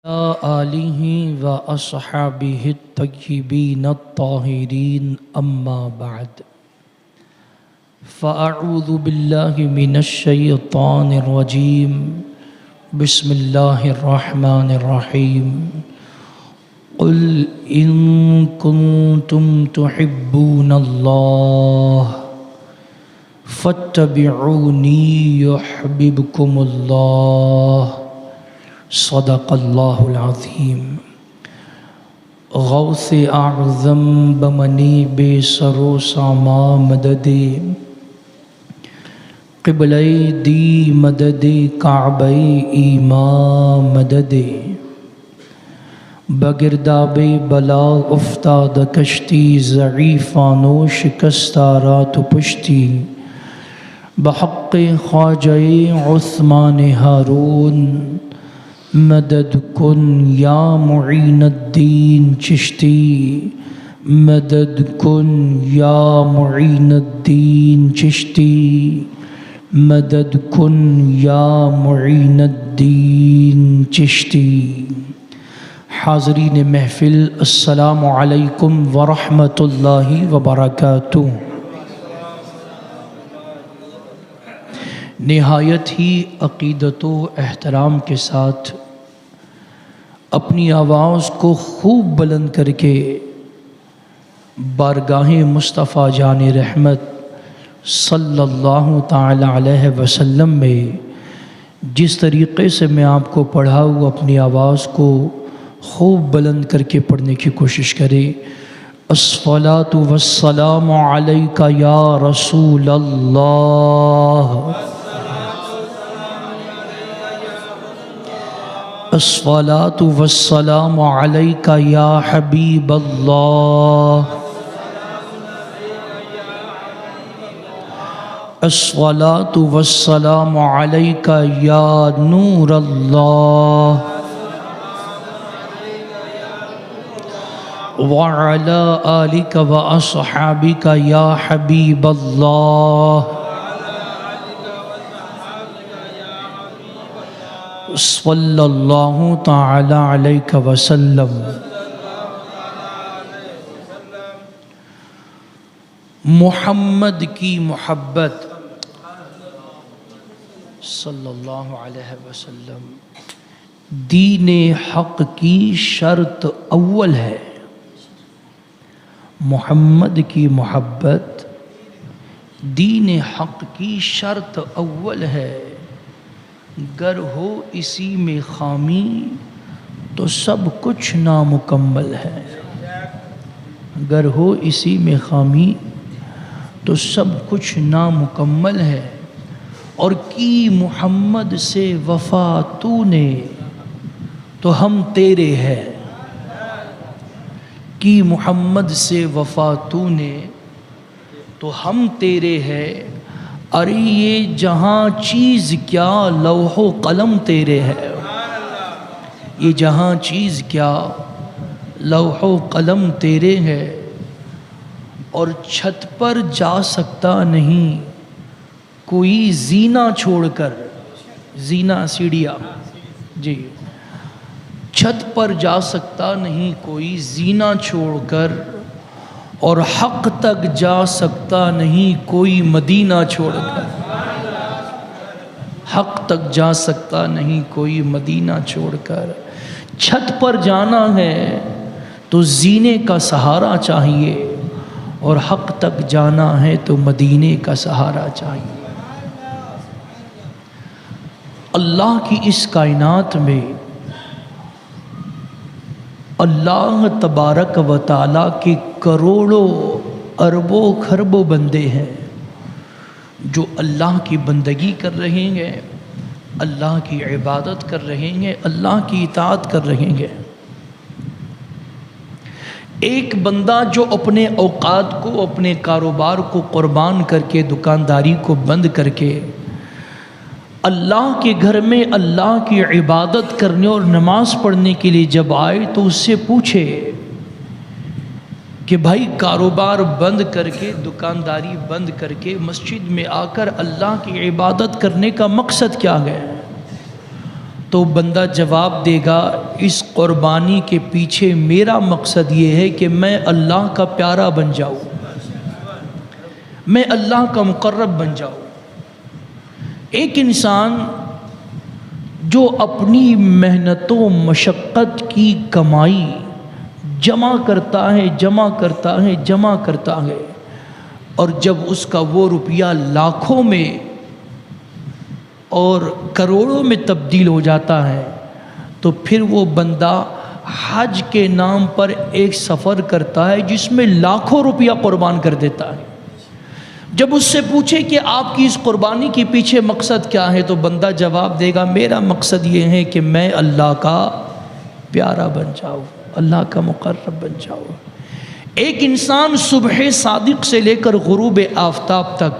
آلہ و اصحابہ الطیبین الطاہرین اما بعد فاعوذ باللہ من الشیطان الرجیم بسم اللہ الرحمن الرحیم قل ان کنتم تحبون اللہ فاتبعونی یحببکم اللہ صدق اللہ العظیم۔ غوث اعظم بمنی بے سر و ساما مدد قبلہ دی مدد کعبہ ایمان مدد بگرداب بلا افتاد کشتی ضعیفان و شکستہ رات پشتی بحق خواجہ عثمان ہارون مدد کن یا معین الدین چشتی مدد کن یا معین الدین چشتی مدد کن یا معین الدین چشتی۔ حاضرین محفل السلام علیکم ورحمۃ اللہ وبرکاتہ۔ نہایت ہی عقیدت و احترام کے ساتھ اپنی آواز کو خوب بلند کر کے بارگاہ مصطفیٰ جان رحمت صلی اللہ تعالی علیہ وسلم میں جس طریقے سے میں آپ کو پڑھا ہوں اپنی آواز کو خوب بلند کر کے پڑھنے کی کوشش کرے۔ الصلاۃ والسلام علیک یا رسول اللہ، الصلاۃ والسلام علیک یا حبیب اللہ، الصلاۃ والسلام علیک یا نور اللہ، وعلی آلک واصحابک یا حبیب اللہ، صلی اللہ تعالی علیہ وسلم۔ محمد کی محبت صلی اللہ علیہ وسلم دین حق کی شرط اول ہے۔ محمد کی محبت دین حق کی شرط اول ہے، گر ہو اسی میں خامی تو سب کچھ نامکمل ہے، گر ہو اسی میں خامی تو سب کچھ نامکمل ہے۔ اور کی محمد سے وفا تو نے تو ہم تیرے ہیں، کی محمد سے وفا تو نے تو ہم تیرے ہیں۔ ارے یہ جہاں چیز کیا لوح و قلم تیرے ہے، یہ جہاں چیز کیا لوح و قلم تیرے ہے۔ اور چھت پر جا سکتا نہیں کوئی زینہ چھوڑ کر، زینہ سیڑھیاں جی، چھت پر جا سکتا نہیں کوئی زینہ چھوڑ کر، اور حق تک جا سکتا نہیں کوئی مدینہ چھوڑ کر، حق تک جا سکتا نہیں کوئی مدینہ چھوڑ کر۔ چھت پر جانا ہے تو زینے کا سہارا چاہیے، اور حق تک جانا ہے تو مدینے کا سہارا چاہیے۔ اللہ کی اس کائنات میں اللہ تبارک و تعالیٰ کے کروڑوں اربوں خربوں بندے ہیں جو اللہ کی بندگی کر رہے ہیں، اللہ کی عبادت کر رہے ہیں، اللہ کی اطاعت کر رہے ہیں۔ ایک بندہ جو اپنے اوقات کو، اپنے کاروبار کو قربان کر کے، دکانداری کو بند کر کے اللہ کے گھر میں اللہ کی عبادت کرنے اور نماز پڑھنے کے لیے جب آئے تو اس سے پوچھے کہ بھائی کاروبار بند کر کے، دکانداری بند کر کے مسجد میں آ کر اللہ کی عبادت کرنے کا مقصد کیا ہے؟ تو بندہ جواب دے گا اس قربانی کے پیچھے میرا مقصد یہ ہے کہ میں اللہ کا پیارا بن جاؤں، میں اللہ کا مقرب بن جاؤں۔ ایک انسان جو اپنی محنت و مشقت کی کمائی جمع کرتا ہے جمع کرتا ہے اور جب اس کا وہ روپیہ لاکھوں میں اور کروڑوں میں تبدیل ہو جاتا ہے تو پھر وہ بندہ حج کے نام پر ایک سفر کرتا ہے جس میں لاکھوں روپیہ قربان کر دیتا ہے۔ جب اس سے پوچھے کہ آپ کی اس قربانی کے پیچھے مقصد کیا ہے تو بندہ جواب دے گا میرا مقصد یہ ہے کہ میں اللہ کا پیارا بن جاؤں، اللہ کا مقرب بن جاؤں۔ ایک انسان صبح صادق سے لے کر غروب آفتاب تک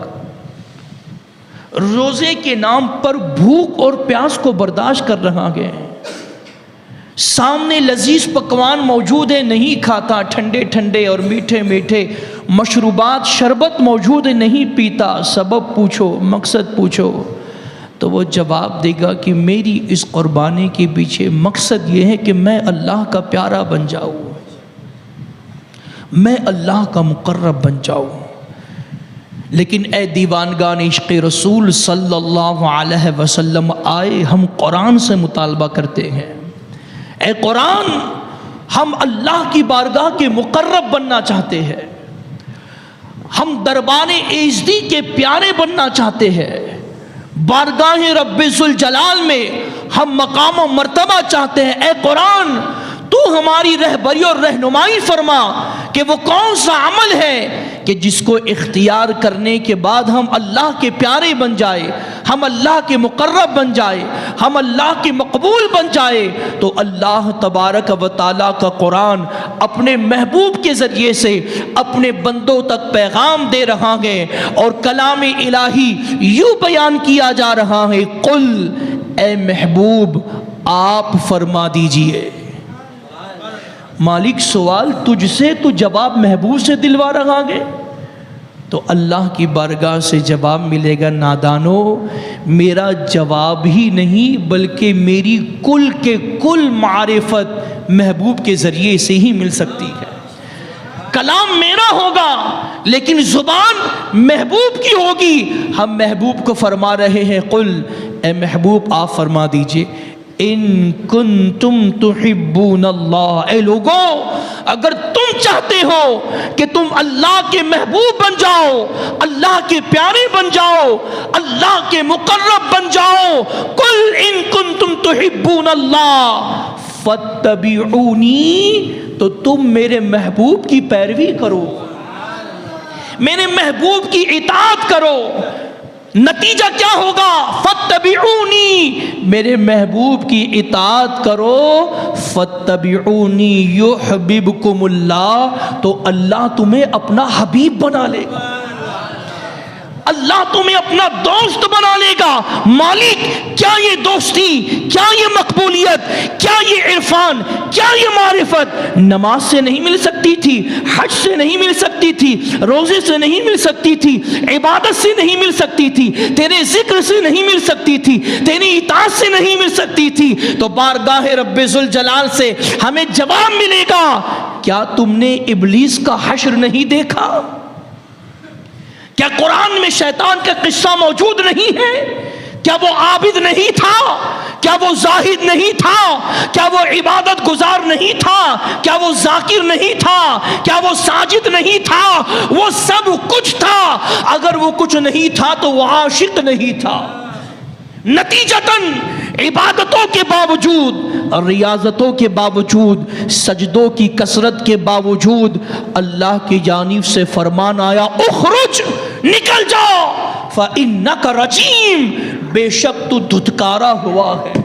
روزے کے نام پر بھوک اور پیاس کو برداشت کر رہا ہے، سامنے لذیذ پکوان موجود ہے نہیں کھاتا، ٹھنڈے ٹھنڈے اور میٹھے میٹھے مشروبات شربت موجود ہے نہیں پیتا، سبب پوچھو مقصد پوچھو تو وہ جواب دے گا کہ میری اس قربانی کے پیچھے مقصد یہ ہے کہ میں اللہ کا پیارا بن جاؤں، میں اللہ کا مقرب بن جاؤں۔ لیکن اے دیوانگان عشق رسول صلی اللہ علیہ وسلم آئے ہم قرآن سے مطالبہ کرتے ہیں، اے قرآن ہم اللہ کی بارگاہ کے مقرب بننا چاہتے ہیں، ہم دربار ایزدی کے پیارے بننا چاہتے ہیں، بارگاہ رب ذوالجلال میں ہم مقام و مرتبہ چاہتے ہیں۔ اے قرآن تو ہماری رہبری اور رہنمائی فرما کہ وہ کون سا عمل ہے کہ جس کو اختیار کرنے کے بعد ہم اللہ کے پیارے بن جائے، ہم اللہ کے مقرب بن جائے، ہم اللہ کے مقبول بن جائے۔ تو اللہ تبارک و تعالیٰ کا قرآن اپنے محبوب کے ذریعے سے اپنے بندوں تک پیغام دے رہا ہے اور کلام الہی یوں بیان کیا جا رہا ہے، قل اے محبوب آپ فرما دیجئے۔ مالک سوال تجھ سے تو جواب محبوب سے دلوا رہا ہے، تو اللہ کی بارگاہ سے جواب ملے گا نادانو میرا جواب ہی نہیں بلکہ میری کل کے کل معرفت محبوب کے ذریعے سے ہی مل سکتی ہے۔ کلام میرا ہوگا لیکن زبان محبوب کی ہوگی۔ ہم محبوب کو فرما رہے ہیں قل اے محبوب آپ فرما دیجئے ان کنتم تحبون اللہ، اے لوگوں اگر تم چاہتے ہو کہ تم اللہ کے محبوب بن جاؤ، اللہ کے پیارے بن جاؤ، اللہ کے مقرب بن جاؤ، قل ان کنتم تحبون اللہ فاتبعونی، تو تم میرے محبوب کی پیروی کرو، میرے محبوب کی اطاعت کرو۔ نتیجہ کیا ہوگا؟ فاتبعونی، میرے محبوب کی اطاعت کرو، فاتبعونی یحببکم اللہ، تو اللہ تمہیں اپنا حبیب بنا لے گا، اللہ تمہیں اپنا دوست بنا لے گا۔ مالک کیا یہ دوستی، کیا یہ مقبولیت، کیا یہ عرفان، کیا یہ معرفت نماز سے نہیں مل سکتی تھی، حج سے نہیں مل سکتی تھی، روزے سے نہیں مل سکتی تھی، عبادت سے نہیں مل سکتی تھی، تیرے ذکر سے نہیں مل سکتی تھی، تیری اطاعت سے نہیں مل سکتی تھی؟ تو بارگاہ رب ذوالجلال سے ہمیں جواب ملے گا کیا تم نے ابلیس کا حشر نہیں دیکھا؟ کیا قرآن میں شیطان کا قصہ موجود نہیں ہے؟ کیا وہ عابد نہیں تھا؟ کیا وہ زاہد نہیں تھا؟ کیا وہ عبادت گزار نہیں تھا؟ کیا وہ ذاکر نہیں تھا؟ کیا وہ ساجد نہیں تھا؟ وہ سب کچھ تھا۔ اگر وہ کچھ نہیں تھا تو وہ عاشق نہیں تھا۔ نتیجتاً عبادتوں کے باوجود، ریاضتوں کے باوجود، سجدوں کی کثرت کے باوجود اللہ کی جانب سے فرمان آیا اخرج، نکل جاؤ، فإنک رجیم، بے شک تو دھتکارا ہوا ہے،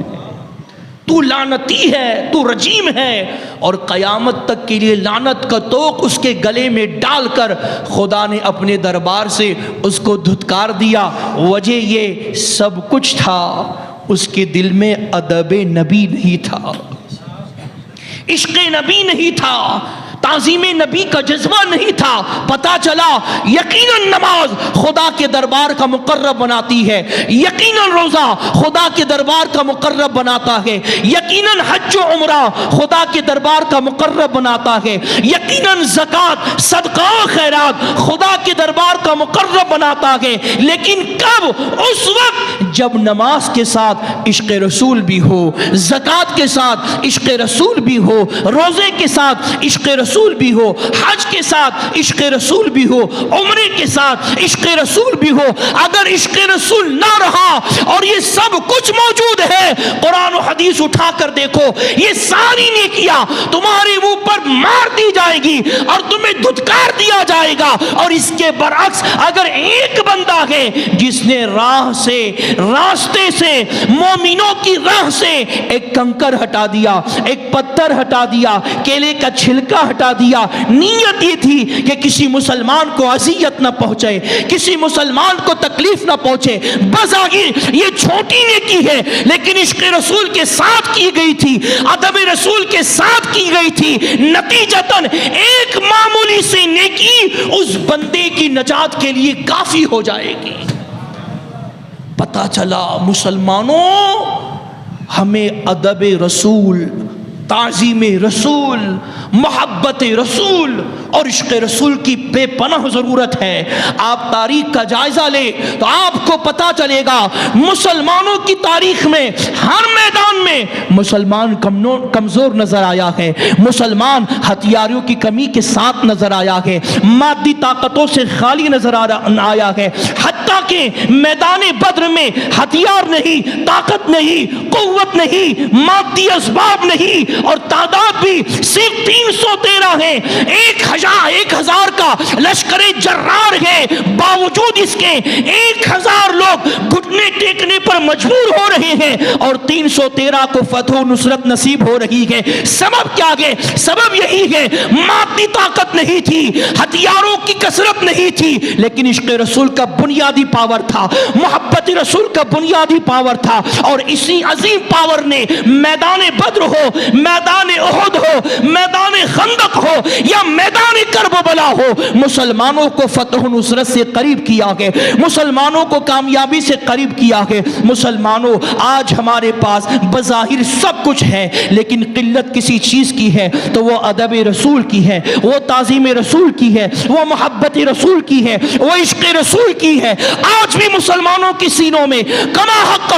تو لعنتی ہے، تو رجیم ہے، اور قیامت تک کے لیے لعنت کا توق اس کے گلے میں ڈال کر خدا نے اپنے دربار سے اس کو دھتکار دیا۔ وجہ یہ سب کچھ تھا، اس کے دل میں ادب نبی نہیں تھا، عشق نبی نہیں تھا، تعظیم نبی کا جذبہ نہیں تھا. پتا چلا یقیناً نماز خدا کے دربار کا مقرب بناتی ہے, یقیناً روزہ خدا کے دربار کا مقرب بناتا ہے, یقیناً حج و عمرہ خدا کے دربار کا مقرب بناتا ہے, یقیناً زکوٰۃ صدقہ و خیرات خدا کے دربار کا مقرب بناتا ہے. لیکن کب؟ اس وقت جب نماز کے ساتھ عشق رسول بھی ہو, زکوٰۃ کے ساتھ عشق رسول بھی ہو, روزے کے ساتھ عشق رسول بھی ہو, حج کے ساتھ عشق رسول بھی ہو, عمرے کے ساتھ عشق رسول بھی ہو. اگر عشق رسول نہ رہا اور یہ سب کچھ موجود ہے, قرآن و حدیث اٹھا کر دیکھو, یہ ساری نیکیاں تمہارے منہ پر مار دی جائے گی اور تمہیں دھتکار دیا جائے گا. اور اس کے برعکس اگر ایک بندہ ہے جس نے راہ سے, راستے سے, مومنوں کی راہ سے ایک کنکر ہٹا دیا, ایک پتھر ہٹا دیا, کیلے کا چھلکا ہٹا دیا, نیت یہ تھی کہ کسی مسلمان کو اذیت نہ پہنچے, کسی مسلمان کو تکلیف نہ پہنچے, بظاہر یہ چھوٹی نیکی ہے لیکن عشق رسول کے ساتھ کی گئی تھی, ادب رسول کے ساتھ کی گئی تھی, نتیجتاً ایک معمولی سی نیکی اس بندے کی نجات کے لیے کافی ہو جائے گی. پتا چلا مسلمانوں, ہمیں ادب رسول, تعظیم رسول, محبت رسول اور عشق رسول کی بے پناہ ضرورت ہے. آپ تاریخ کا جائزہ لیں تو آپ کو پتا چلے گا مسلمانوں کی تاریخ میں ہر میدان میں مسلمان کمزور نظر آیا ہے, مسلمان ہتھیاروں کی کمی کے ساتھ نظر آیا ہے, مادی طاقتوں سے خالی نظر آیا ہے. حتیٰ کہ میدان بدر میں ہتھیار نہیں, طاقت نہیں, قوت نہیں, مادی اسباب نہیں اور تعداد بھی صرف 313 ہے. 1000 کا لشکر جرار ہے, باوجود اس کے 1000 لوگ گھٹنے ٹیکنے پر مجبور ہو رہے ہیں اور 313 کو فتح و نصرت نصیب ہو رہی ہے. سبب کیا ہے؟ سبب یہی ہے مادی طاقت نہیں تھی, ہتھیاروں کی کثرت نہیں تھی, لیکن عشق رسول کا بنیادی پاور تھا, محبت رسول کا بنیادی پاور تھا. اور اسی عظیم پاور نے میدان بدر ہو, میدان احد ہو, میدان خندق ہو یا میدان کربلا ہو, مسلمانوں کو فتح و نصرت سے قریب کیا ہے, مسلمانوں کو کامیابی سے قریب کیا ہے. مسلمانوں, آج ہمارے پاس بظاہر سب کچھ ہے لیکن قلت کسی چیز کی ہے تو وہ ادب رسول کی ہے, وہ تعظیم رسول کی ہے, وہ محبت رسول کی ہے, وہ عشق رسول کی ہے. آج بھی مسلمانوں کی سینوں میں کما حق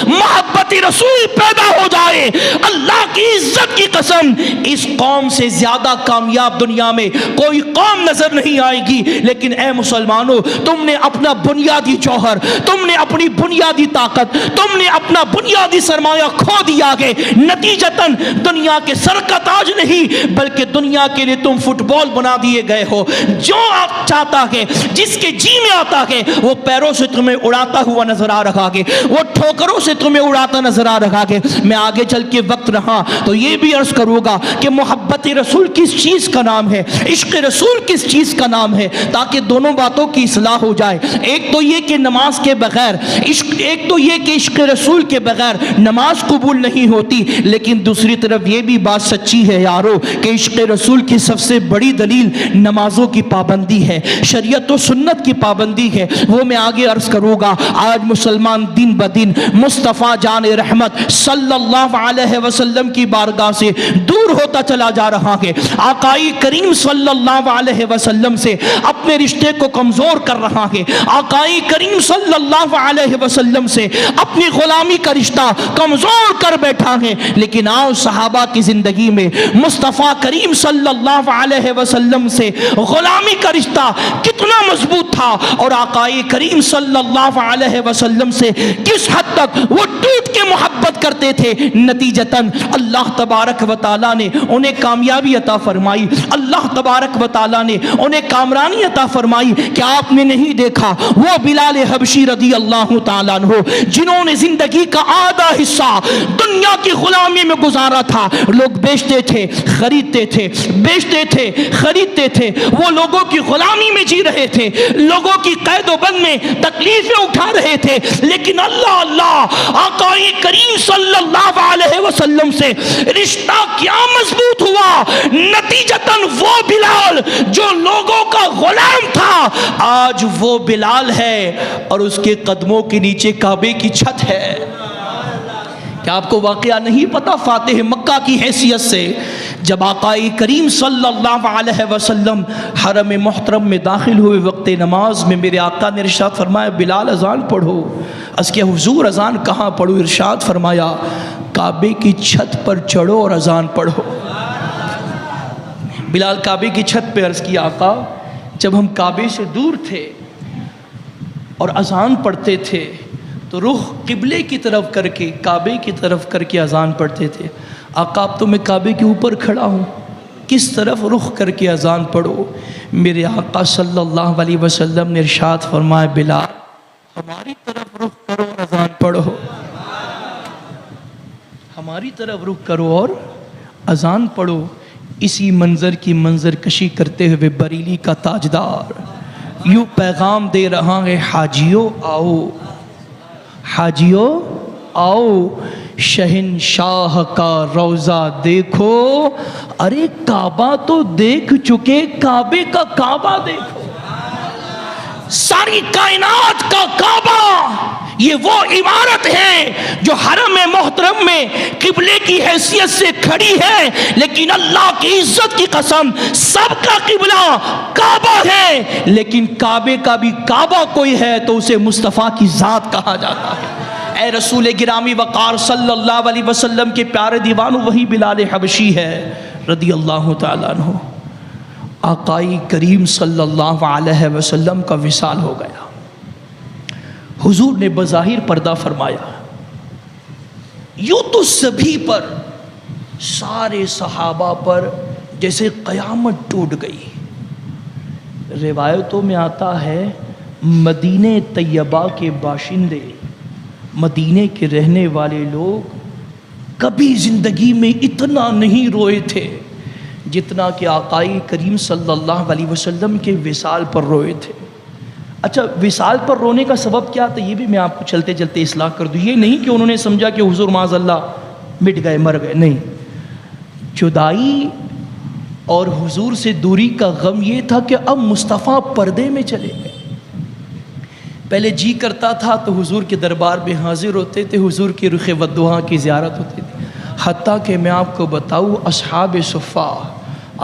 محبت رسول پیدا ہو جائے, اللہ کی عزت کی قسم اس قوم سے زیادہ کامیاب دنیا میں کوئی قوم نظر نہیں آئے گی. لیکن اے مسلمانوں, تم نے اپنا بنیادی جوہر, تم نے اپنی بنیادی طاقت, تم نے اپنا بنیادی سرمایہ کھو دیا ہے. نتیجتاً دنیا کے سر کا تاج نہیں بلکہ دنیا کے لیے تم فٹ بال بنا دیے گئے ہو. جو آپ چاہتا ہے, جس کے جی میں آتا ہے, وہ پیروں سے تمہیں اڑاتا ہوا نظر آ رہا ہے, وہ ٹھوکروں سے تمہیں اڑاتا نظر آ رہا ہے. میں آگے چل کے وقت رہا تو یہ بھی عرض کروں گا کہ محبت رسول کس چیز کا نام ہے, عشق رسول کس چیز کا نام ہے, تاکہ دونوں باتوں کی اصلاح ہو جائے. ایک تو یہ کہ نماز کے بغیر ایک تو یہ کہ عشق رسول کے بغیر نماز قبول نہیں ہوتی, لیکن دوسری طرف یہ بھی بات سچی ہے یارو کہ عشق رسول کی سب سے بڑی دلیل نمازوں کی پابندی ہے, شریعت و سنت کی پابندی ہے. وہ میں آگے عرض کروں گا. آج مسلمان دن بدن مصطفیٰ جان رحمت صلی اللہ علیہ وسلم کی بارگاہ سے دور ہوتا چلا جا رہا ہے. آقائی کریم صلی اللہ علیہ وسلم سے اپنے رشتے کو کمزور کر رہا ہے. آقائی کریم صلی اللہ علیہ وسلم سے اپنی غلامی کا رشتہ کمزور کر بیٹھا ہے. لیکن آؤ صحابہ کی زندگی میں مصطفیٰ کریم صلی اللہ علیہ وسلم سے غلامی کا رشتہ کتنا مضبوط تھا اور آقائی کریم صلی اللہ علیہ وسلم سے کس حد تک وہ ٹوٹ کے محبت کرتے تھے. نتیجتاً اللہ تبارک و تعالیٰ نے انہیں کامیابی عطا فرمائی, اللہ تبارک و تعالیٰ نے انہیں کامرانی عطا فرمائی. کہ آپ نے نہیں دیکھا وہ بلال حبشی رضی اللہ تعالیٰ عنہ جنہوں نے زندگی کا آدھا حصہ دنیا کی غلامی میں گزارا تھا, لوگ بیچتے تھے خریدتے تھے, بیچتے تھے خریدتے تھے, وہ لوگوں کی غلامی میں جی رہے تھے, لوگوں کی قید و بند میں تکلیفیں اٹھا رہے تھے. لیکن اللہ اللہ آقا کریم صلی اللہ علیہ وسلم سے رشتہ کیا مضبوط ہوا نتیجتاً وہ بلال جو لوگوں کا غلام تھا آج وہ بلال ہے اور اس کے قدموں کے نیچے کعبے کی چھت ہے۔ کیا آپ کو واقعہ نہیں پتا فاتح مکہ کی حیثیت سے جب آقا کریم صلی اللہ علیہ وسلم حرم محترم میں داخل ہوئے وقت نماز میں میرے آقا نے ارشاد فرمایا بلال اذان پڑھو۔ اس کے حضور اذان کہاں پڑھو؟ ارشاد فرمایا کعبے کی چھت پر چڑھو اور اذان پڑھو۔ بلال کعبے کی چھت پہ عرض کیا آقا جب ہم کعبے سے دور تھے اور اذان پڑھتے تھے تو رخ قبلے کی طرف کر کے کعبے کی طرف کر کے اذان پڑھتے تھے۔ آقا اب تو میں کعبے کے اوپر کھڑا ہوں، کس طرف رخ کر کے اذان پڑھو؟ میرے آقا صلی اللہ علیہ وسلم نے ارشاد فرمایا بلال ہماری طرف رخ کرو اور اذان پڑھو، ہماری طرف رخ کرو اور اذان پڑھو۔ اسی منظر کی منظر کشی کرتے ہوئے بریلی کا تاجدار یوں پیغام دے رہا ہے حاجیو آؤ، حاجیو آؤ شہنشاہ کا روضہ دیکھو، ارے کعبہ تو دیکھ چکے کعبے کا کعبہ دیکھو۔ ساری کائنات کا کعبہ یہ وہ عمارت ہے جو حرم محترم میں قبلے کی حیثیت سے کھڑی ہے، لیکن اللہ کی عزت کی قسم سب کا قبلہ کعبہ ہے، لیکن کعبے کا بھی کعبہ کوئی ہے تو اسے مصطفیٰ کی ذات کہا جاتا ہے۔ اے رسول گرامی وقار صلی اللہ علیہ وسلم کے پیارے دیوانوں وہی بلال حبشی ہے رضی اللہ تعالیٰ عنہ۔ آقائی کریم صلی اللہ علیہ وسلم کا وصال ہو گیا، حضور نے بظاہر پردہ فرمایا، یوں تو سبھی پر سارے صحابہ پر جیسے قیامت ٹوٹ گئی۔ روایتوں میں آتا ہے مدینہ طیبہ کے باشندے، مدینے کے رہنے والے لوگ کبھی زندگی میں اتنا نہیں روئے تھے جتنا کہ آقائی کریم صلی اللہ علیہ وسلم کے وصال پر روئے تھے۔ اچھا وصال پر رونے کا سبب کیا تھا یہ بھی میں آپ کو چلتے چلتے اصلاح کر دوں۔ یہ نہیں کہ انہوں نے سمجھا کہ حضور معاذ اللہ مٹ گئے مر گئے، نہیں، جدائی اور حضور سے دوری کا غم یہ تھا کہ اب مصطفیٰ پردے میں چلے گئے۔ پہلے جی کرتا تھا تو حضور کے دربار میں حاضر ہوتے تھے، حضور کی رخ ودعا کی زیارت ہوتی تھی، حتیٰ کہ میں آپ کو بتاؤں اصحاب صفہ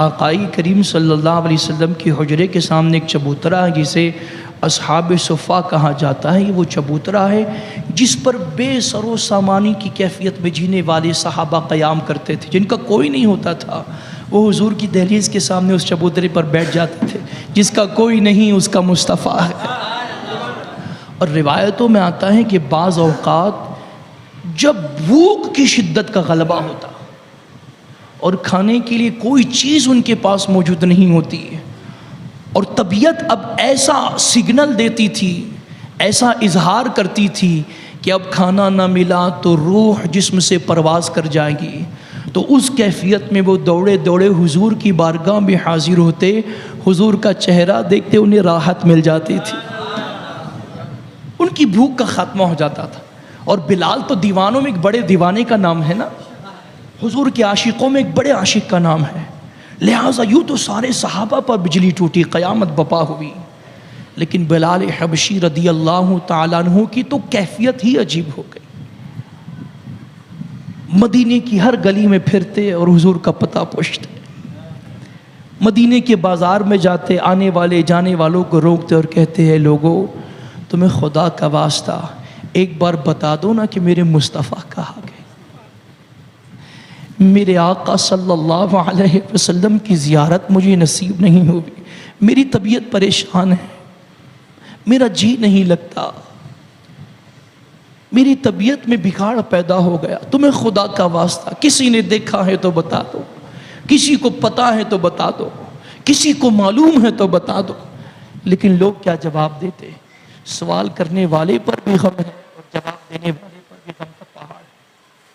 آقائی کریم صلی اللہ علیہ وسلم کی حجرے کے سامنے ایک چبوترا ہے جسے اصحاب صفہ کہا جاتا ہے۔ یہ وہ چبوترا ہے جس پر بے سر و سامانی کی کیفیت میں جینے والے صحابہ قیام کرتے تھے، جن کا کوئی نہیں ہوتا تھا، وہ حضور کی دہلیز کے سامنے اس چبوترے پر بیٹھ جاتے تھے۔ جس کا کوئی نہیں اس کا مصطفیٰ ہے۔ اور روایتوں میں آتا ہے کہ بعض اوقات جب بھوک کی شدت کا غلبہ ہوتا اور کھانے کے لیے کوئی چیز ان کے پاس موجود نہیں ہوتی اور طبیعت اب ایسا سگنل دیتی تھی، ایسا اظہار کرتی تھی کہ اب کھانا نہ ملا تو روح جسم سے پرواز کر جائے گی، تو اس کیفیت میں وہ دوڑے دوڑے حضور کی بارگاہ میں حاضر ہوتے، حضور کا چہرہ دیکھتے انہیں راحت مل جاتی تھی، ان کی بھوک کا خاتمہ ہو جاتا تھا۔ اور بلال تو دیوانوں میں ایک بڑے دیوانے کا نام ہے نا، حضور کے عاشقوں میں ایک بڑے عاشق کا نام ہے، لہٰذا یوں تو سارے صحابہ پر بجلی ٹوٹی، قیامت بپا ہوئی، لیکن بلال حبشی رضی اللہ تعالیٰ عنہ کی تو کیفیت ہی عجیب ہو گئی۔ مدینے کی ہر گلی میں پھرتے اور حضور کا پتہ پوچھتے، مدینے کے بازار میں جاتے، آنے والے جانے والوں کو روکتے اور کہتے ہیں لوگوں تمہیں خدا کا واسطہ ایک بار بتا دو نا کہ میرے مصطفیٰ کہاں گئے، میرے آقا صلی اللہ علیہ وسلم کی زیارت مجھے نصیب نہیں ہوئی، میری طبیعت پریشان ہے، میرا جی نہیں لگتا، میری طبیعت میں بگاڑ پیدا ہو گیا، تمہیں خدا کا واسطہ کسی نے دیکھا ہے تو بتا دو، کسی کو پتا ہے تو بتا دو، کسی کو معلوم ہے تو بتا دو۔ لیکن لوگ کیا جواب دیتے؟ سوال کرنے والے پر بھی غم ہے اور جواب دینے والے پر بھی غم کا پہاڑ ہے،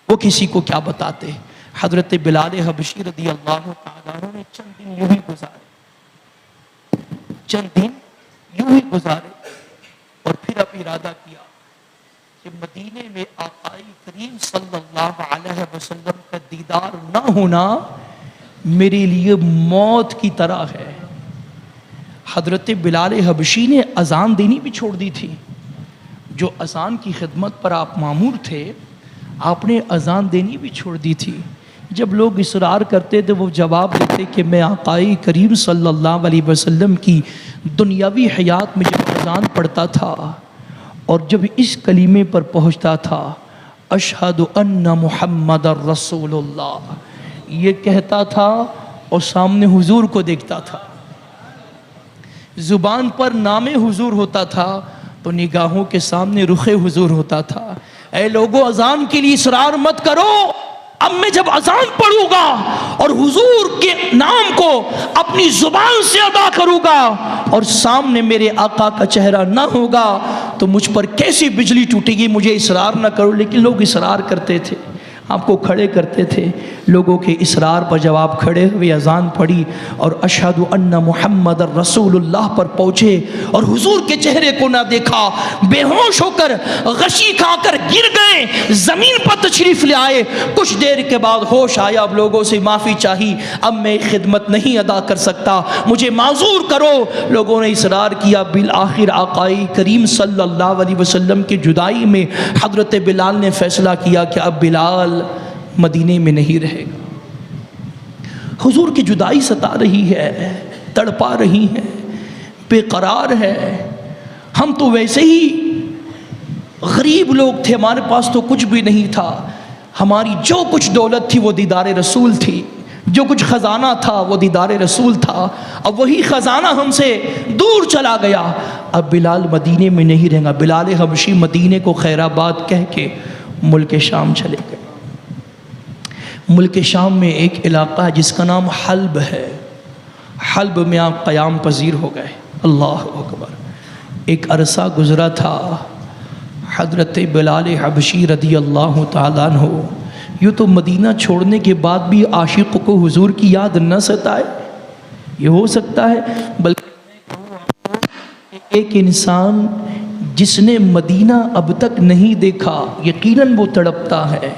وہ کسی کو کیا بتاتے؟ حضرت بلال حبشی رضی اللہ تعالیٰ عنہ نے چند دن یوں ہی گزارے اور پھر اب ارادہ کیا کہ مدینے میں آقائی کریم صلی اللہ علیہ وسلم کا دیدار نہ ہونا میرے لیے موت کی طرح ہے۔ حضرت بلال حبشی نے اذان دینی بھی چھوڑ دی تھی۔ جو اذان کی خدمت پر آپ مامور تھے، آپ نے اذان دینی بھی چھوڑ دی تھی۔ جب لوگ اصرار کرتے تھے وہ جواب دیتے کہ میں آقائے کریم صلی اللہ علیہ وسلم کی دنیاوی حیات میں جب اذان پڑھتا تھا اور جب اس کلمے پر پہنچتا تھا اشہد ان محمد رسول اللہ، یہ کہتا تھا اور سامنے حضور کو دیکھتا تھا۔ زبان پر نام حضور ہوتا تھا تو نگاہوں کے سامنے رخ حضور ہوتا تھا۔ اے لوگو، اذان کے لیے اصرار مت کرو۔ اب میں جب اذان پڑھوں گا اور حضور کے نام کو اپنی زبان سے ادا کروں گا اور سامنے میرے آقا کا چہرہ نہ ہوگا تو مجھ پر کیسی بجلی ٹوٹے گی۔ مجھے اصرار نہ کرو۔ لیکن لوگ اصرار کرتے تھے، آپ کو کھڑے کرتے تھے۔ لوگوں کے اصرار پر جب آپ کھڑے ہوئے اذان پڑھی اور اشہد ان محمد رسول اللہ پر پہنچے اور حضور کے چہرے کو نہ دیکھا، بے ہوش ہو کر غشی کھا کر گر گئے، زمین پر تشریف لے آئے۔ کچھ دیر کے بعد ہوش آیا، اب لوگوں سے معافی چاہی، اب میں خدمت نہیں ادا کر سکتا، مجھے معذور کرو۔ لوگوں نے اصرار کیا، بالآخر آقائی کریم صلی اللہ علیہ وسلم کی جدائی میں حضرت بلال نے فیصلہ کیا کہ اب بلال مدینے میں نہیں رہے گا۔ حضور کی جدائی ستا رہی ہے، تڑپا رہی ہے، بے قرار ہے۔ ہم تو ویسے ہی غریب لوگ تھے، ہمارے پاس تو کچھ بھی نہیں تھا۔ ہماری جو کچھ دولت تھی وہ دیدار رسول تھی، جو کچھ خزانہ تھا وہ دیدار رسول تھا۔ اب وہی خزانہ ہم سے دور چلا گیا، اب بلال مدینے میں نہیں رہے گا۔ بلال حبشی مدینے کو خیر آباد کہہ کے ملک شام چلے گئے۔ ملک شام میں ایک علاقہ ہے جس کا نام حلب ہے۔ حلب میں آپ قیام پذیر ہو گئے۔ اللہ اکبر۔ ایک عرصہ گزرا تھا، حضرت بلال حبشی رضی اللہ تعالیٰ عنہ یوں تو مدینہ چھوڑنے کے بعد بھی عاشق کو حضور کی یاد نہ ستائے، یہ ہو سکتا ہے، بلکہ ایک انسان جس نے مدینہ اب تک نہیں دیکھا یقیناً وہ تڑپتا ہے،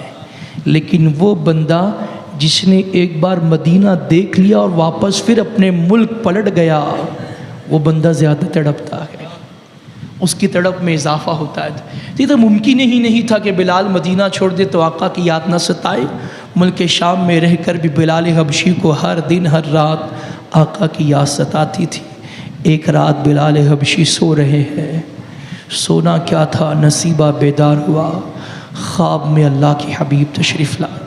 لیکن وہ بندہ جس نے ایک بار مدینہ دیکھ لیا اور واپس پھر اپنے ملک پلٹ گیا، وہ بندہ زیادہ تڑپتا ہے، اس کی تڑپ میں اضافہ ہوتا ہے۔ یہ تو ممکن ہی نہیں تھا کہ بلال مدینہ چھوڑ دے تو آقا کی یاد نہ ستائے۔ ملک شام میں رہ کر بھی بلال حبشی کو ہر دن ہر رات آقا کی یاد ستاتی تھی۔ ایک رات بلال حبشی سو رہے ہیں، سونا کیا تھا، نصیبہ بیدار ہوا، خواب میں اللہ کی حبیب تشریف لائے۔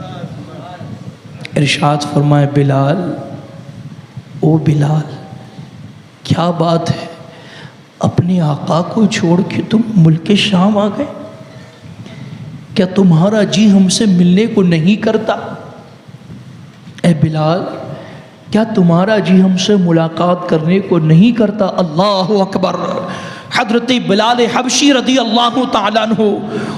ارشاد فرمائے، بلال، او بلال، کیا بات ہے، اپنے آقا کو چھوڑ کے تم ملک شام آ گئے؟ کیا تمہارا جی ہم سے ملنے کو نہیں کرتا؟ اے بلال، کیا تمہارا جی ہم سے ملاقات کرنے کو نہیں کرتا؟ اللہ اکبر۔ حضرت بلال حبشی رضی اللہ تعالیٰ عنہ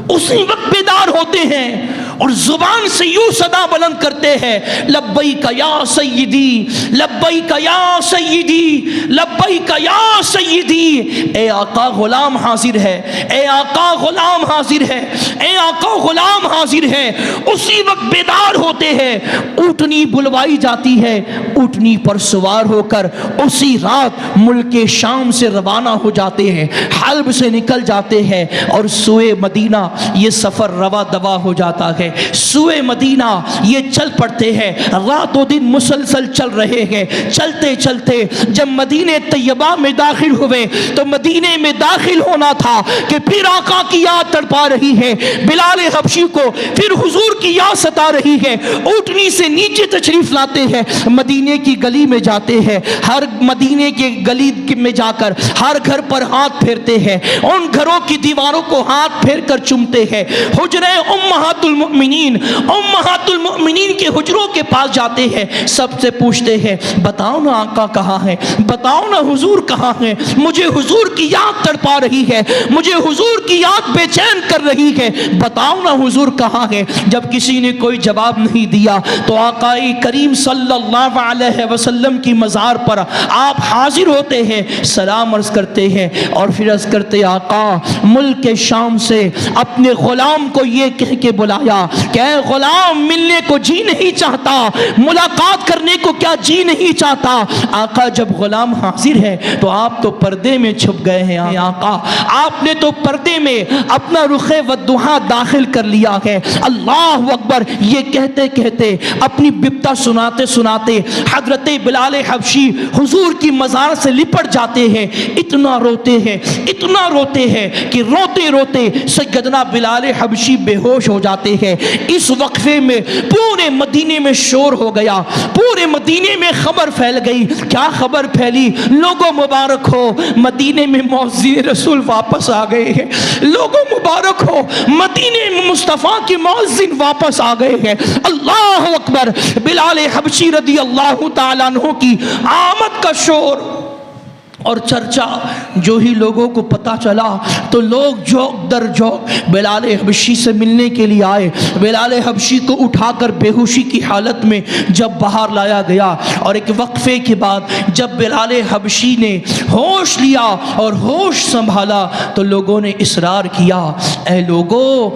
اسی وقت بیدار ہوتے ہیں اور زبان سے یوں صدا بلند کرتے ہیں، لبیک یا سیدی، لبیک یا سیدی، لبیک یا سیدی۔ اے آقا غلام حاضر ہے، اے آقا غلام حاضر ہے، اے آقا غلام حاضر ہے۔ اسی وقت بیدار ہوتے ہیں، اونٹنی بلوائی جاتی ہے، اونٹنی پر سوار ہو کر اسی رات ملک شام سے روانہ ہو جاتے ہیں، حلب سے نکل جاتے ہیں اور سوئے مدینہ یہ سفر روا دوا ہو جاتا ہے۔ سوئے مدینہ یہ چل پڑتے ہیں، رات و دن مسلسل چل رہے ہیں۔ چلتے چلتے جب مدینہ طیبہ میں داخل ہوئے تو مدینے میں داخل ہونا تھا کہ پھر آقا کی یاد تڑپا رہی ہے، بلال حبشی کو پھر حضور کی یاد ستا رہی ہے۔ اونٹنی سے نیچے تشریف لاتے ہیں، مدینے کی گلی میں جاتے ہیں، ہر مدینے کے گلی میں جا کر ہر گھر پر ہاتھ پھیرتے ہیں، ان گھروں کی دیواروں کو ہاتھ پھیر کر چومتے ہیں۔ حجرے امہات المؤمنین، امہات المؤمنین کے حجروں کے پاس جاتے ہیں، سب سے پوچھتے ہیں، بتاؤ نا آقا کہاں ہے، بتاؤ نا حضور کہاں ہے، مجھے حضور کی یاد تڑپا رہی ہے، مجھے حضور کی یاد بے چین کر رہی ہے، بتاؤ نا حضور کہاں ہے۔ جب کسی نے کوئی جواب نہیں دیا تو آقا کریم صلی اللہ علیہ وسلم کی مزار پر آپ حاضر ہوتے ہیں، سلام عرض کرتے ہیں اور پھر عرض کرتے، آقا ملک شام سے اپنے غلام کو یہ کہہ کے بلایا کہ اے غلام ملنے کو جی نہیں چاہتا، ملاقات کرنے کو کیا جی نہیں چاہتا؟ آقا جب غلام حاضر ہے تو آپ تو پردے میں چھپ گئے ہیں آقا، آپ نے تو پردے میں اپنا رخ ودہا داخل کر لیا ہے۔ اللہ اکبر، یہ کہتے کہتے اپنی بپتا سناتے سناتے حضرت بلال حبشی حضور کی مزار سے لپٹ جاتے ہیں، اتنا روتے ہیں اتنا روتے ہیں کہ روتے روتے سیدنا بلال حبشی بے ہوش ہو جاتے ہیں۔ اس وقفے میں پورے مدینے میں شور ہو گیا، پورے مدینے میں خبر پھیل گئی۔ کیا خبر پھیلی؟ لوگوں مبارک ہو، مدینے میں مؤذن رسول واپس آ گئے ہیں، لوگوں مبارک ہو، مدینے میں مصطفیٰ کے مؤذن واپس آ گئے ہیں۔ اللہ اکبر، بلال حبشی رضی اللہ تعالیٰ عنہ کی آمد کا شور اور چرچا جو ہی لوگوں کو پتا چلا تو لوگ جوک در جوک بلال حبشی سے ملنے کے لیے آئے۔ بلال حبشی کو اٹھا کر بے ہوشی کی حالت میں جب باہر لایا گیا اور ایک وقفے کے بعد جب بلال حبشی نے ہوش لیا اور ہوش سنبھالا تو لوگوں نے اصرار کیا، اے لوگوں،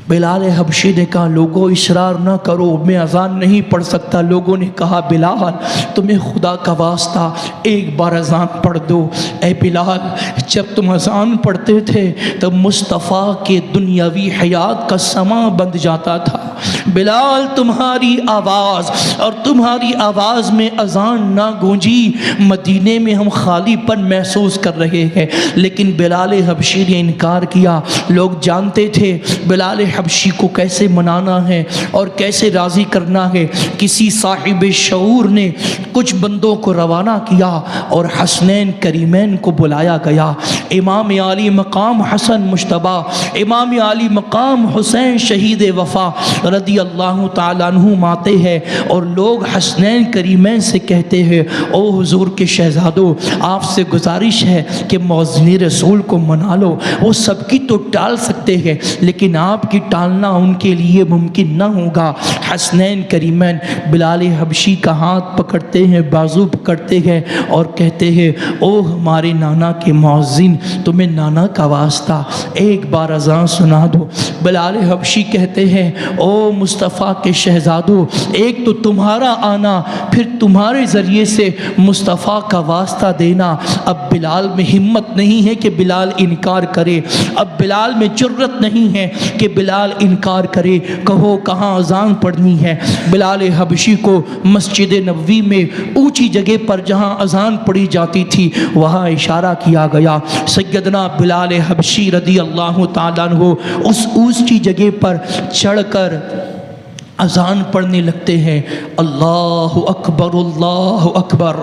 بلال حبشی نے کہا لوگوں اصرار نہ کرو، میں اذان نہیں پڑھ سکتا۔ لوگوں نے کہا بلال تمہیں خدا کا واسطہ ایک بار اذان پڑھ دو۔ اے بلال، جب تم اذان پڑھتے تھے تب مصطفیٰ کے دنیاوی حیات کا سماں بند جاتا تھا۔ بلال تمہاری آواز اور تمہاری آواز میں اذان نہ گونجی، مدینے میں ہم خالی پن محسوس کر رہے ہیں۔ لیکن بلال حبشی نے انکار کیا۔ لوگ جانتے تھے بلال حبشی کو کیسے منانا ہے اور کیسے راضی کرنا ہے۔ کسی صاحب شعور نے کچھ بندوں کو روانہ کیا اور حسنین کریمین کو بلایا گیا۔ امام عالی مقام حسن مجتبیٰ، امام عالی مقام حسین شہید وفا رضی اللہ تعالیٰ عنہ آتے ہیں اور لوگ حسنین کریمین سے کہتے ہیں او حضور کے شہزادو، آپ سے گزارش ہے کہ مؤذن رسول کو منا لو۔ وہ سب کی تو ٹال سکتے ہیں لیکن آپ کی ٹالنا ان کے لیے ممکن نہ ہوگا۔ حسنین کریمین بلال حبشی کا ہاتھ پکڑتے ہیں، بازو پکڑتے ہیں اور کہتے ہیں او ہمارے نانا کے مؤذن، تمہیں نانا کا واسطہ ایک بار اذان سنا دو۔ بلال حبشی کہتے ہیں او مصطفیٰ کے شہزادو، ایک تو تمہارا آنا، پھر تمہارے ذریعے سے مصطفیٰ کا واسطہ دینا۔ اب بلال میں ہمت نہیں ہے کہ بلال انکار کرے، اب بلال میں جرت نہیں ہے کہ بلال انکار کرے۔ کہو کہاں اذان پڑھنی ہے؟ بلال حبشی کو مسجد نبوی میں اونچی جگہ پر جہاں اذان پڑھی جاتی تھی وہاں اشارہ کیا گیا۔ سیدنا بلال حبشی رضی اللہ تعالیٰ عنہ اس اونچی جگہ پر چڑھ کر اذان پڑھنے لگتے ہیں۔ اللہ اکبر اللہ اکبر،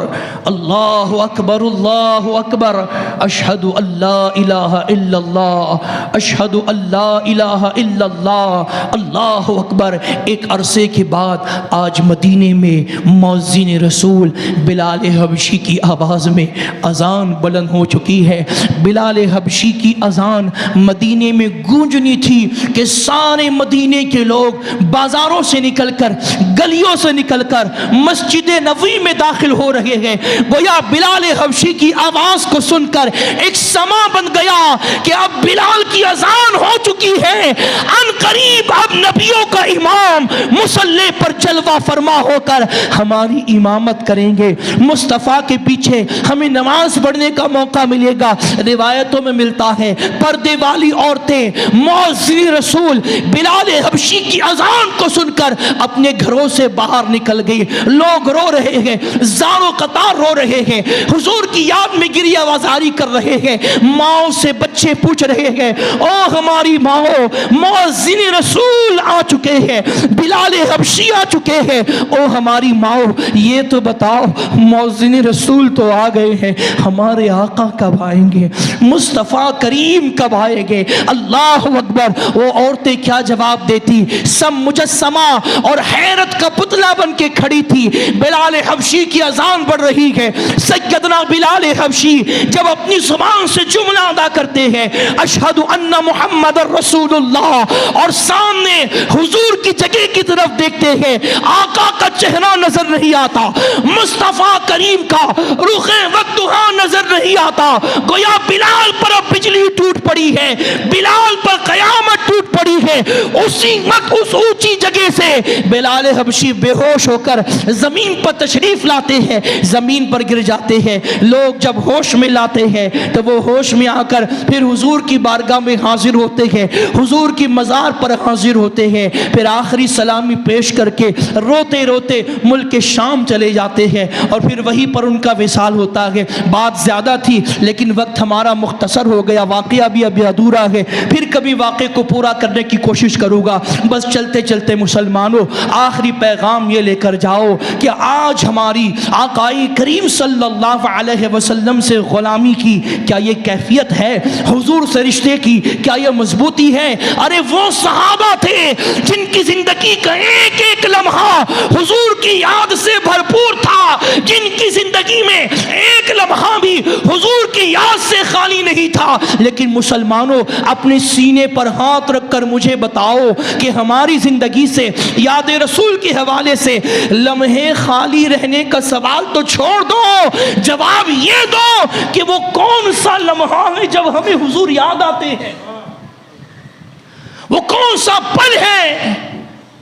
اللہ اکبر اللہ اکبر، اشہد ان لا الہ الا اللہ، اشہد ان لا الہ الا اللہ، اللہ اکبر۔ ایک عرصے کے بعد آج مدینے میں مؤذن رسول بلال حبشی کی آواز میں اذان بلند ہو چکی ہے۔ بلال حبشی کی اذان مدینے میں گونجنی تھی کہ سارے مدینے کے لوگ بازاروں سے نکل کر، گلیوں سے نکل کر مسجد نبوی میں داخل ہو رہے ہیں۔ گویا بلال حبشی کی آواز کو سن کر ایک سما بن گیا کہ اب بلال کی اذان ہو چکی ہے، ان قریب اب نبیوں کا امام مصلی پر جلوہ فرما ہو کر ہماری امامت کریں گے، مصطفیٰ کے پیچھے ہمیں نماز پڑھنے کا موقع ملے گا۔ روایتوں میں ملتا ہے پردے والی عورتیں مؤذن رسول بلال حبشی کی اذان کو سن کر اپنے گھروں سے باہر نکل گئی۔ لوگ رو رہے ہیں، زار و قطار رو رہے ہیں، حضور کی یاد میں گریہ وزاری کر رہے ہیں۔ ماؤں سے بچے پوچھ رہے ہیں او ہماری ماؤں، مؤذن رسول آ چکے ہیں، بلال حبشی آ چکے ہیں، او ہماری ماؤں یہ تو بتاؤ مؤذن رسول تو آ گئے ہیں، ہمارے آقا کب آئیں گے، مصطفیٰ کریم کب آئیں گے؟ اللہ اکبر۔ وہ عورتیں کیا جواب دیتی؟ سب مجسمہ اور حیرت کا پتلا بن کے کھڑی تھی۔ بلال حبشی کی اذان پڑھ رہی ہے۔ سیدنا بلال حبشی جب اپنی زبان سے جملہ ادا کرتے ہیں اشہد ان محمد رسول اللہ اور سامنے حضور کی جگہ کی طرف دیکھتے ہیں، آقا کا چہرہ نظر نہیں آتا، مصطفیٰ کریم کا رخ وقتہا نظر نہیں آتا، گویا بلال پر اب بجلی انگلی ٹوٹ پڑی ہے، بلال پر قیامت ٹوٹ پڑی ہے، اسی وقت اس اونچی جگہ سے بلال حبشی بے ہوش ہو کر زمین پر تشریف لاتے ہیں، زمین پر گر جاتے ہیں۔ لوگ جب ہوش میں لاتے ہیں تو وہ ہوش میں آ کر پھر حضور کی بارگاہ میں حاضر ہوتے ہیں، حضور کی مزار پر حاضر ہوتے ہیں، پھر آخری سلامی پیش کر کے روتے روتے ملک شام چلے جاتے ہیں، اور پھر وہیں پر ان کا وصال ہوتا ہے۔ بات زیادہ تھی لیکن وقت ہمارا مختصر ہو گیا، واقعہ بھی ابھی ادھورا ہے، پھر کبھی واقعے کو پورا کرنے کی کوشش کروں گا۔ بس چلتے چلتے مسلمانوں آخری پیغام یہ لے کر جاؤ کہ آج ہماری آقائی کریم صلی اللہ علیہ وسلم سے غلامی کی کیا یہ کیفیت ہے؟ حضور سے رشتے کی کیا یہ مضبوطی ہے؟ ارے وہ صحابہ تھے جن کی زندگی کا ایک ایک لمحہ حضور کی یاد سے بھرپور تھا، جن کی زندگی میں ایک لمحہ بھی حضور کی یاد سے خالی نہیں تھا۔ لیکن مسلمانوں اپنے سینے پر ہاتھ رکھ کر مجھے بتاؤ کہ ہماری زندگی سے یاد رسول کے حوالے سے لمحے خالی رہنے کا سوال تو چھوڑ دو، جواب یہ دو کہ وہ کون سا لمحہ ہے جب ہمیں حضور یاد آتے ہیں، وہ کون سا پل ہے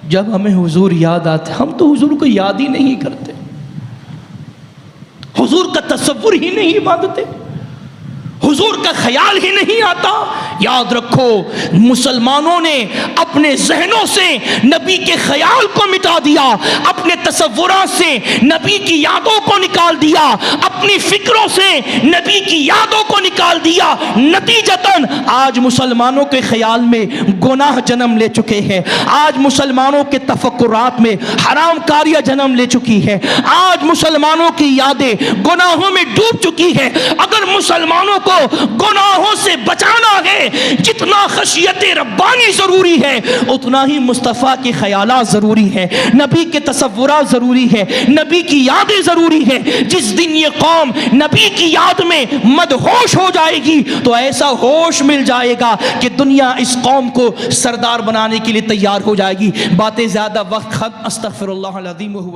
جب ہمیں حضور یاد آتے ہیں۔ ہم تو حضور کو یاد ہی نہیں کرتے، حضور کا تصور ہی نہیں مانتے، حضور کا خیال ہی نہیں آتا۔ یاد رکھو مسلمانوں نے اپنے ذہنوں سے نبی کے خیال کو مٹا دیا، اپنے تصورات سے نبی کی یادوں کو نکال دیا، اپنی فکروں سے نبی کی یادوں کو نکال دیا۔ نتیجتاً آج مسلمانوں کے خیال میں گناہ جنم لے چکے ہیں، آج مسلمانوں کے تفکرات میں حرام کاریاں جنم لے چکی ہے، آج مسلمانوں کی یادیں گناہوں میں ڈوب چکی ہے۔ اگر مسلمانوں کو گناہوں سے بچانا ہے، جتنا خشیت ربانی ضروری ہے اتنا ہی مصطفیٰ کے خیالات ضروری ہے، نبی کے تصورات ضروری ہے، نبی کی یادیں ضروری ہے۔ جس دن یہ قوم نبی کی یاد میں مدہوش ہو جائے گی تو ایسا ہوش مل جائے گا کہ دنیا اس قوم کو سردار بنانے کے لیے تیار ہو جائے گی۔ باتیں زیادہ وقت ختم، استغفر اللہ العظیم و